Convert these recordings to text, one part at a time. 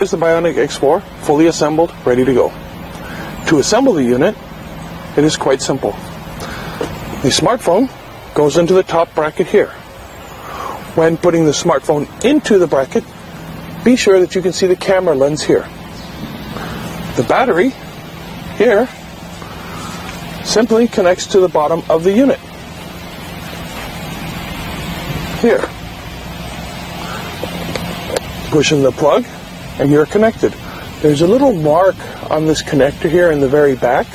Here's the Bionic X4, fully assembled, ready to go. To assemble the unit, it is quite simple. The smartphone goes into the top bracket here. When putting the smartphone into the bracket, be sure that you can see the camera lens here. The battery here simply connects to the bottom of the unit. Here. Push in the plug and you're connected. There's a little mark on this connector here in the very back.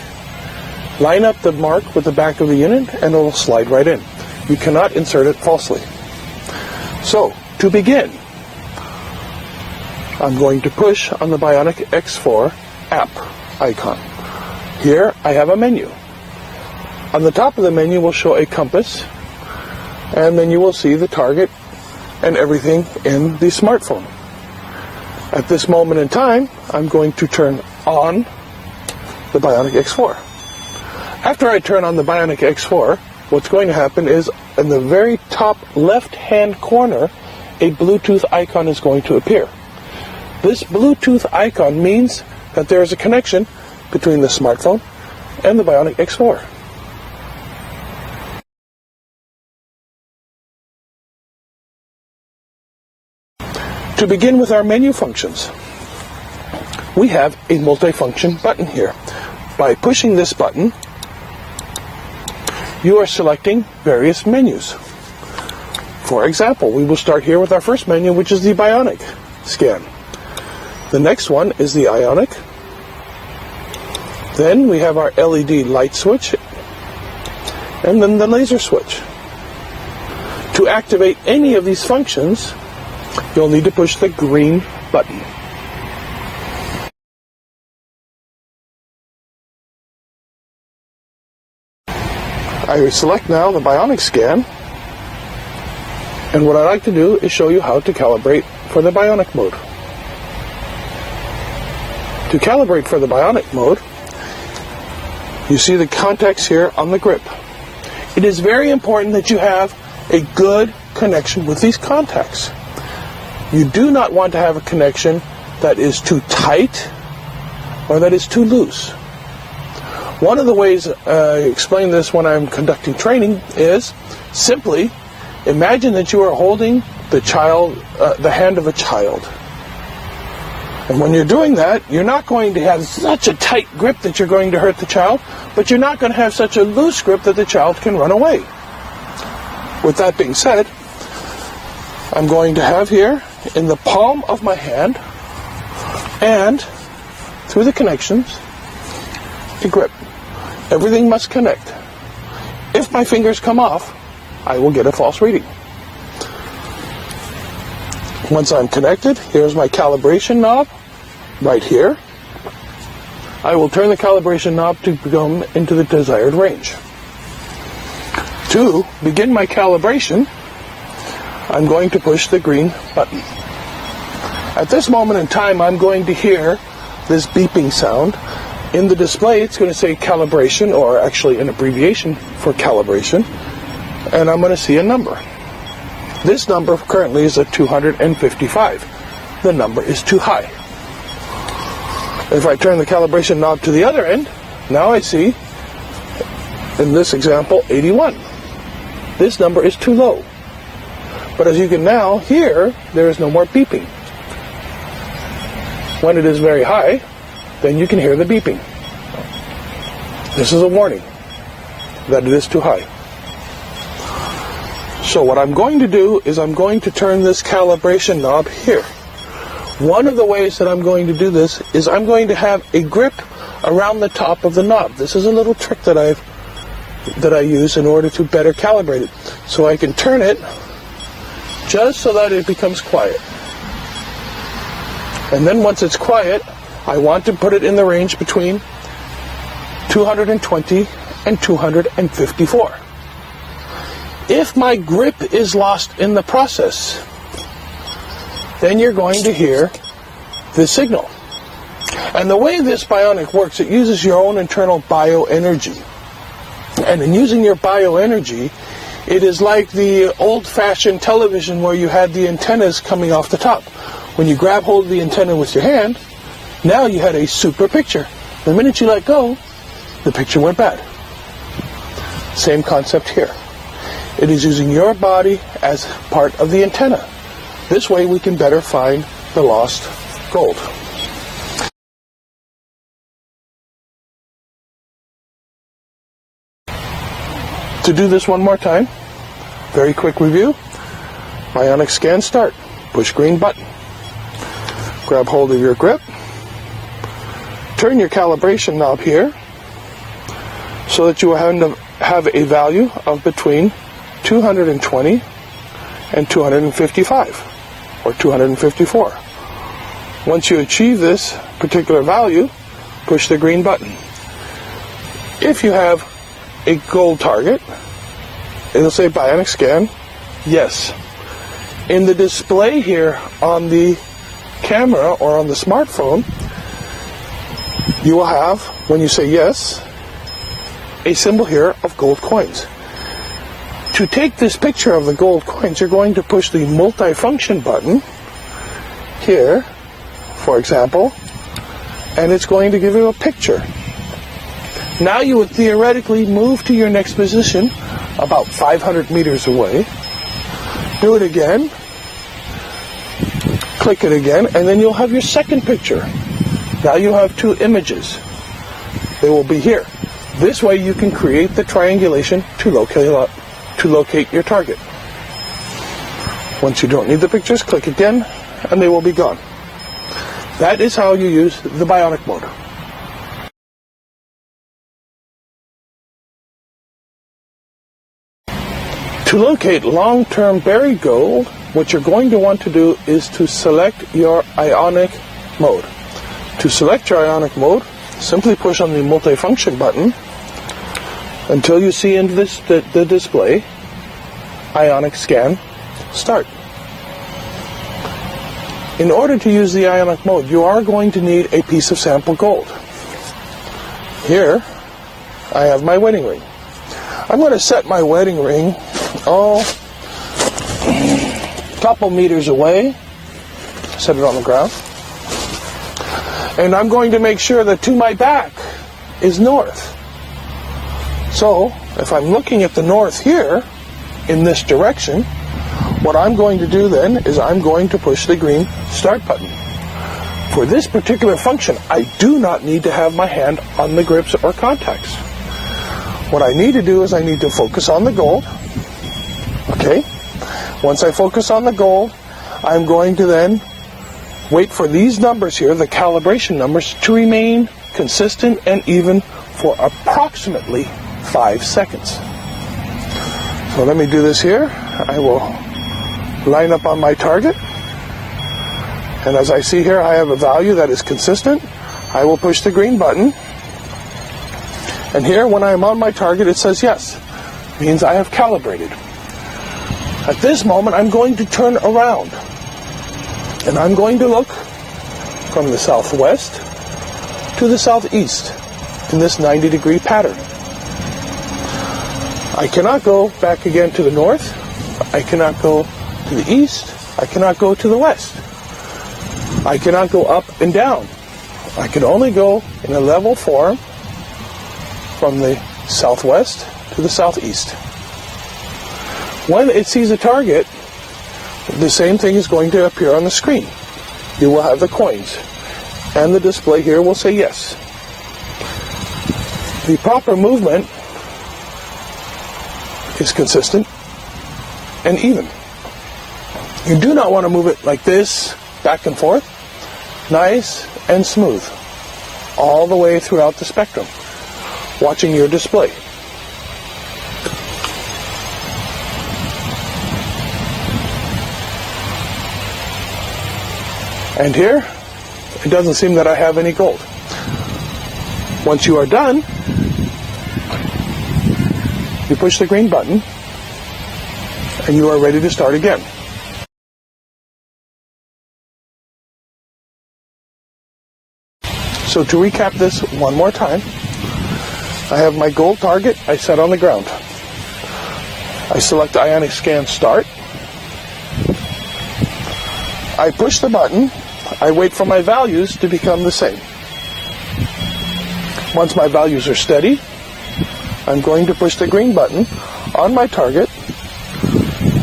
Line up the mark with the back of the unit and it will slide right in. You cannot insert it falsely. So, to begin, I'm going to push on the Bionic X4 app icon. Here I have a menu. On the top of the menu will show a compass, and then you will see the target and everything in the smartphone. At this moment in time, I'm going to turn on the Bionic X4. After I turn on the Bionic X4, what's going to happen is in the very top left-hand corner, a Bluetooth icon is going to appear. This Bluetooth icon means that there is a connection between the smartphone and the Bionic X4. To begin with our menu functions, we have a multifunction button here. By pushing this button, you are selecting various menus. For example, we will start here with our first menu, which is the Bionic scan. The next one is the Ionic. Then we have our LED light switch, and then the laser switch. To activate any of these functions, you'll need to push the green button. I select now the Bionic scan, and what I like to do is show you how to calibrate for the Bionic mode. To calibrate for the Bionic mode, you see the contacts here on the grip. It is very important that you have a good connection with these contacts. You do not want to have a connection that is too tight or that is too loose. One of the ways I explain this when I'm conducting training is simply imagine that you are holding the hand of a child. And when you're doing that, you're not going to have such a tight grip that you're going to hurt the child, but you're not going to have such a loose grip that the child can run away. With that being said, I'm going to have here in the palm of my hand and through the connections a grip. Everything must connect. If my fingers come off, I will get a false reading. Once I'm connected, here's my calibration knob right here. I will turn the calibration knob to come into the desired range. To begin my calibration, I'm going to push the green button. At this moment in time, I'm going to hear this beeping sound. In the display, it's going to say calibration, or actually an abbreviation for calibration, and I'm going to see a number. This number currently is at 255. The number is too high. If I turn the calibration knob to the other end, now I see, in this example, 81. This number is too low. But as you can now hear, there is no more beeping. When it is very high, then you can hear the beeping. This is a warning that it is too high. So what I'm going to do is I'm going to turn this calibration knob here. One of the ways that I'm going to do this is I'm going to have a grip around the top of the knob. This is a little trick that I use in order to better calibrate it. So I can turn it just so that it becomes quiet. And then once it's quiet, I want to put it in the range between 220 and 254. If my grip is lost in the process, then you're going to hear the signal. And the way this Bionic works, it uses your own internal bioenergy. And in using your bioenergy, it is like the old-fashioned television where you had the antennas coming off the top. When you grab hold of the antenna with your hand, now you had a super picture. The minute you let go, the picture went bad. Same concept here. It is using your body as part of the antenna. This way we can better find the lost gold. To do this one more time, very quick review. Bionic scan start. Push green button. Grab hold of your grip. Turn your calibration knob here so that you will have a value of between 220 and 255 or 254. Once you achieve this particular value, push the green button. If you have a gold target, it'll say Bionic scan, yes. In the display here on the camera or on the smartphone, you will have, when you say yes, a symbol here of gold coins. To take this picture of the gold coins, you're going to push the multifunction button here, for example, and it's going to give you a picture. Now you would theoretically move to your next position about 500 meters away. Do it again. Click it again, and then you'll have your second picture. Now you have two images. They will be here. This way you can create the triangulation to locate your target. Once you don't need the pictures, click again, and they will be gone. That is how you use the bionic mode. To locate long-term buried gold, what you're going to want to do is to select your ionic mode. To select your ionic mode, simply push on the multifunction button until you see in the display Ionic scan start. In order to use the ionic mode, you are going to need a piece of sample gold. Here I have my wedding ring. I'm going to set my wedding ring a couple meters away. Set it on the ground. And I'm going to make sure that to my back is north. So, if I'm looking at the north here, in this direction, what I'm going to do then is I'm going to push the green start button. For this particular function, I do not need to have my hand on the grips or contacts. What I need to do is I need to focus on the gold. Okay? Once I focus on the gold, I'm going to then wait for these numbers here, the calibration numbers, to remain consistent and even for approximately 5 seconds. So let me do this here. I will line up on my target. And as I see here, I have a value that is consistent. I will push the green button. And here, when I am on my target, it says yes. It means I have calibrated. At this moment, I'm going to turn around. And I'm going to look from the southwest to the southeast in this 90-degree pattern. I cannot go back again to the north. I cannot go to the east. I cannot go to the west. I cannot go up and down. I can only go in a level form from the southwest to the southeast. When it sees a target, the same thing is going to appear on the screen. You will have the coins, and the display here will say yes. The proper movement is consistent and even. You do not want to move it like this, back and forth. Nice and smooth, all the way throughout the spectrum, watching your display. And here, it doesn't seem that I have any gold. Once you are done, you push the green button, and you are ready to start again. So to recap this one more time, I have my gold target I set on the ground. I select Ionic Scan Start. I push the button. I wait for my values to become the same. Once my values are steady, I'm going to push the green button on my target.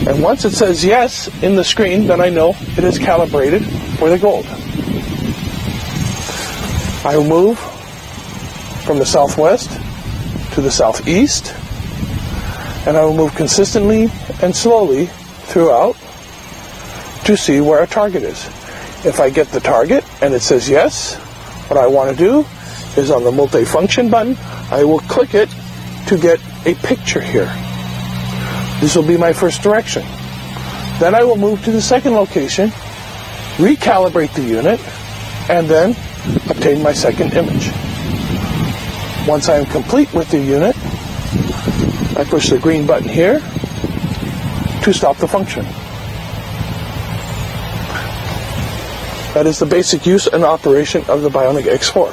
And once it says yes in the screen, then I know it is calibrated for the gold. I will move from the southwest to the southeast, and I will move consistently and slowly throughout to see where a target is. If I get the target and it says yes, what I want to do is on the multifunction button, I will click it to get a picture here. This will be my first direction. Then I will move to the second location, recalibrate the unit, and then obtain my second image. Once I am complete with the unit, I push the green button here to stop the function. That is the basic use and operation of the Bionic X4.